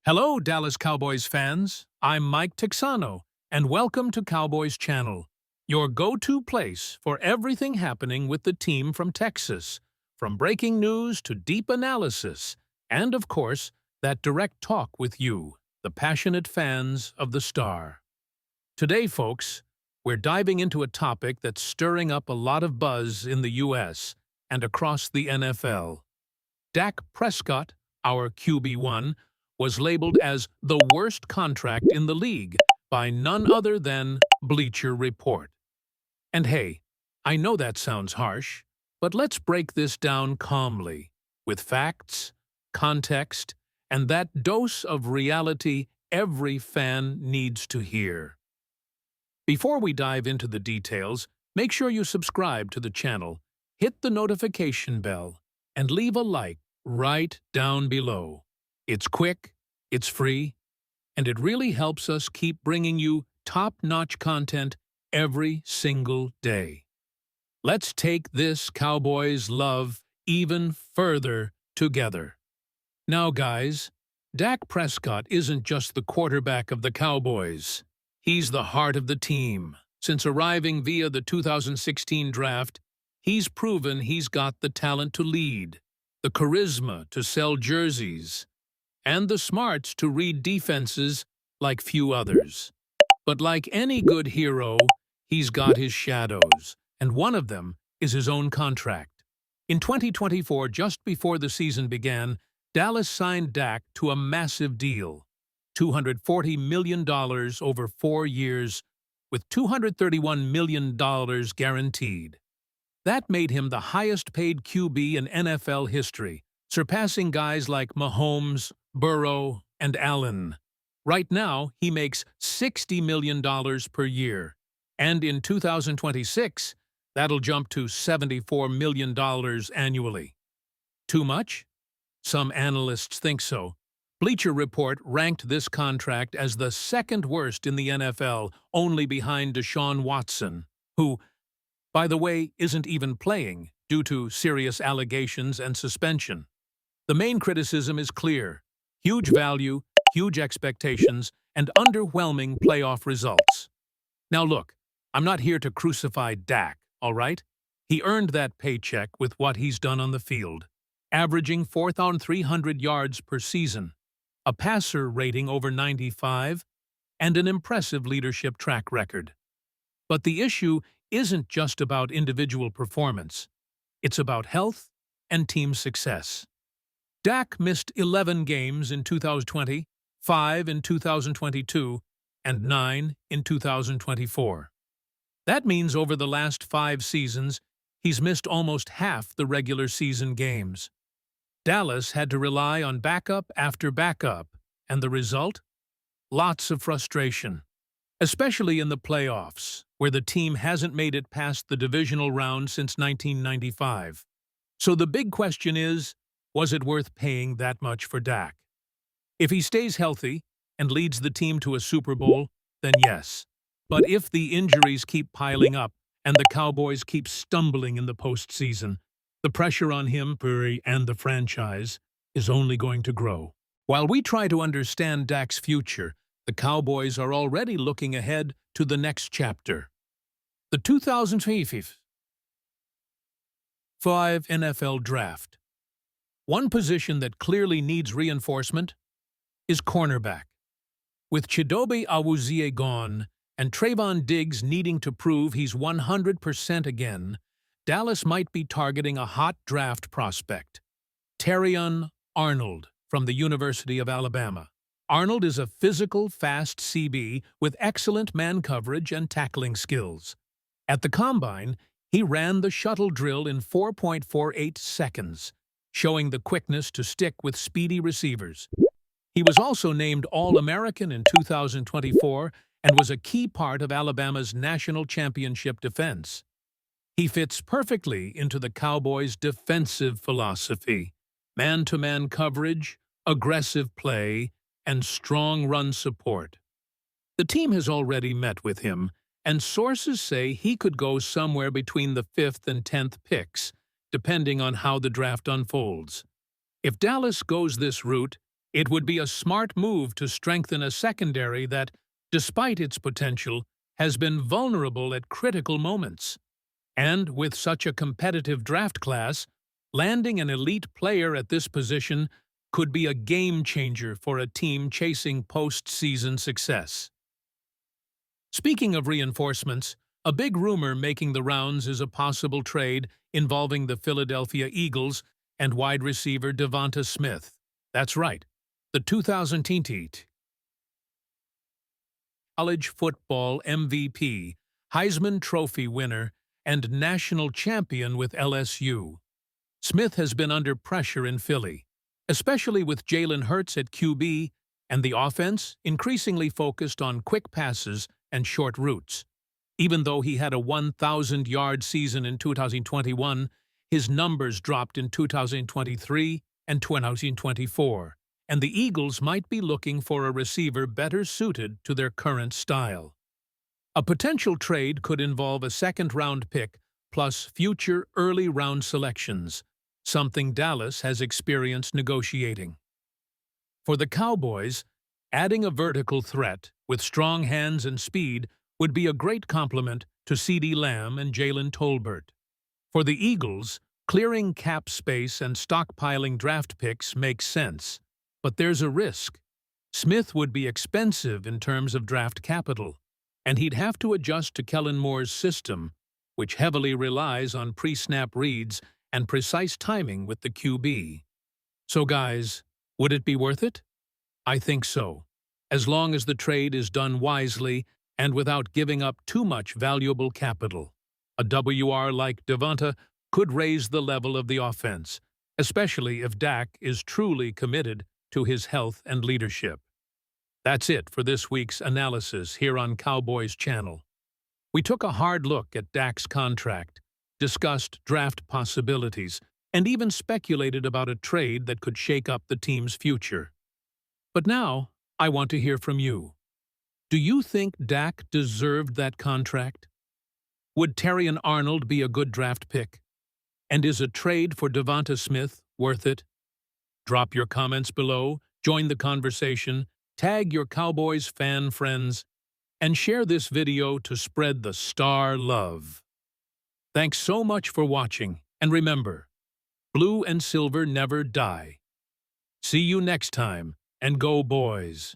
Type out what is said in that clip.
Hello, Dallas Cowboys fans. I'm Mike Texano, and welcome to Cowboys Channel, your go-to place for everything happening with the team from Texas, from breaking news to deep analysis, and of course, that direct talk with you, the passionate fans of the Star. Today, folks, we're diving into a topic that's stirring up a lot of buzz in the U.S. and across the NFL. Dak Prescott, our QB1, was labeled as the worst contract in the league by none other than Bleacher Report. And hey, I know that sounds harsh, but let's break this down calmly, with facts, context, and that dose of reality every fan needs to hear. Before we dive into the details, make sure you subscribe to the channel, hit the notification bell, and leave a like right down below. It's quick, it's free, and it really helps us keep bringing you top-notch content every single day. Let's take this Cowboys love even further together. Now, guys, Dak Prescott isn't just the quarterback of the Cowboys. He's the heart of the team. Since arriving via the 2016 draft, he's proven he's got the talent to lead, the charisma to sell jerseys, and the smarts to read defenses like few others. But like any good hero, he's got his shadows, and one of them is his own contract. In 2024, just before the season began, Dallas signed Dak to a massive deal, $240 million over 4 years, with $231 million guaranteed. That made him the highest-paid QB in NFL history, surpassing guys like Mahomes, Burrow, and Allen. Right now, he makes $60 million per year, and in 2026, that'll jump to $74 million annually. Too much? Some analysts think so. Bleacher Report ranked this contract as the second worst in the NFL, only behind Deshaun Watson, who, by the way, isn't even playing due to serious allegations and suspension. The main criticism is clear: huge value, huge expectations, and underwhelming playoff results. Now look, I'm not here to crucify Dak, all right? He earned that paycheck with what he's done on the field, averaging 4,300 yards per season, a passer rating over 95, and an impressive leadership track record. But the issue isn't just about individual performance. It's about health and team success. Dak missed 11 games in 2020, 5 in 2022, and 9 in 2024. That means over the last 5 seasons, he's missed almost half the regular season games. Dallas had to rely on backup after backup, and the result? Lots of frustration, especially in the playoffs, where the team hasn't made it past the divisional round since 1995. So the big question is, was it worth paying that much for Dak? If he stays healthy and leads the team to a Super Bowl, then yes. But if the injuries keep piling up and the Cowboys keep stumbling in the postseason, the pressure on him and the franchise is only going to grow. While we try to understand Dak's future, the Cowboys are already looking ahead to the next chapter. The 2025 NFL Draft. One position that clearly needs reinforcement is cornerback. With Chidobe Awuzie gone and Trayvon Diggs needing to prove he's 100% again, Dallas might be targeting a hot draft prospect, Terrion Arnold from the University of Alabama. Arnold is a physical, fast CB with excellent man coverage and tackling skills. At the Combine, he ran the shuttle drill in 4.48 seconds, showing the quickness to stick with speedy receivers. He was also named All-American in 2024 and was a key part of Alabama's national championship defense. He fits perfectly into the Cowboys' defensive philosophy: man-to-man coverage, aggressive play, and strong run support. The team has already met with him, and sources say he could go somewhere between the 5th and 10th picks, depending on how the draft unfolds. If Dallas goes this route, It would be a smart move to strengthen a secondary that, despite its potential, has been vulnerable at critical moments. And with such a competitive draft class, landing an elite player at this position could be a game-changer for a team chasing postseason success. Speaking of reinforcements, a big rumor making the rounds is a possible trade involving the Philadelphia Eagles and wide receiver Devonta Smith. That's right, the 2020 college football MVP, Heisman Trophy winner, and national champion with LSU. Smith has been under pressure in Philly, especially with Jalen Hurts at QB and the offense increasingly focused on quick passes and short routes. Even though he had a 1,000-yard season in 2021, his numbers dropped in 2023 and 2024, and the Eagles might be looking for a receiver better suited to their current style. A potential trade could involve a second-round pick plus future early-round selections, something Dallas has experience negotiating. For the Cowboys, adding a vertical threat with strong hands and speed would be a great complement to CeeDee Lamb and Jalen Tolbert. For the Eagles, clearing cap space and stockpiling draft picks makes sense, but there's a risk. Smith would be expensive in terms of draft capital, and he'd have to adjust to Kellen Moore's system, which heavily relies on pre-snap reads and precise timing with the QB. So guys, would it be worth it? I think so, as long as the trade is done wisely and without giving up too much valuable capital. A WR like Devonta could raise the level of the offense, especially if Dak is truly committed to his health and leadership. That's it for this week's analysis here on Cowboys Channel. We took a hard look at Dak's contract, discussed draft possibilities, and even speculated about a trade that could shake up the team's future. But now, I want to hear from you. Do you think Dak deserved that contract? Would Terrion Arnold be a good draft pick? And is a trade for Devonta Smith worth it? Drop your comments below, join the conversation, tag your Cowboys fan friends, and share this video to spread the star love. Thanks so much for watching, and remember, blue and silver never die. See you next time, and go boys!